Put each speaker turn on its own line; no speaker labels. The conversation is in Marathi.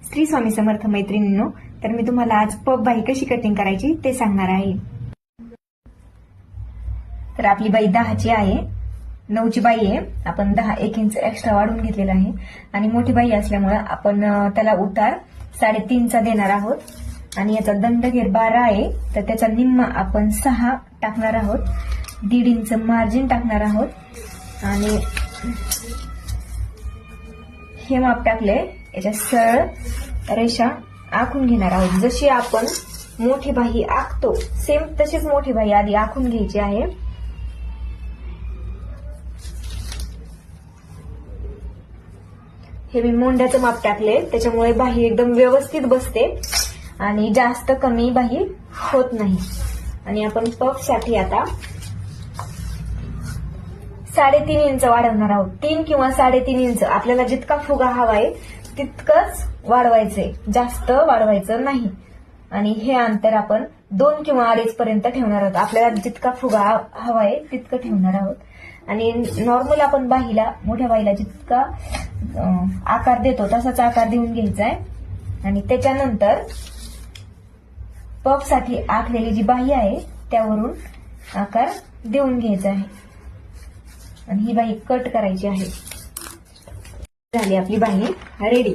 श्री स्वामी समर्थ मैत्रिणींनो, तर मी तुम्हाला आज पफ बाही कशी कटिंग करायची ते सांगणार आहे। तर आपली बाही 10ची आहे, 9ची बाही आहे। आपण 1 इंच एक्स्ट्रा वाढवून घेतलेला आहे आणि मोठी बाही असल्यामुळे आपण त्याला उतार 3.5चा देणार आहोत आणि याचा दंडघेर 12 आहे, तर त्याचा निम्मा आपण 6 टाकणार आहोत। 1.5 इंच मार्जिन टाकणार आहोत आणि हे माप टाकले, याच्या सरळ रेषा आखून घेणार आहोत। जशी आपण मोठी बाही आखतो सेम तशीच मोठी बाही आधी आखून घ्यायची आहे। हे मी मोंड्याचं माप टाकले, त्याच्यामुळे बाही एकदम व्यवस्थित बसते आणि जास्त कमी बाही होत नाही। आणि आपण पफ साठी आता 3.5 इंच वाढवणार आहोत। 3 किंवा 3.5 इंच आपल्याला जितका फुगा हवाय तितकंच वाढवायचंय, जास्त वाढवायचं नाही। आणि हे अंतर आपण 2 किंवा 2.5 पर्यंत ठेवणार आहोत। आपल्याला जितका फुगा हवाय तितकं ठेवणार आहोत। आणि नॉर्मल आपण बाहीला, मोठ्या बाहीला जितका आकार देतो तसाच आकार देऊन घ्यायचा आहे। आणि त्याच्यानंतर पफ साठी आखलेली जी बाही आहे त्यावरून आकार देऊन घ्यायचा आहे आणि ही बाही कट करायची आहे। झाली आपली बाही रेडी।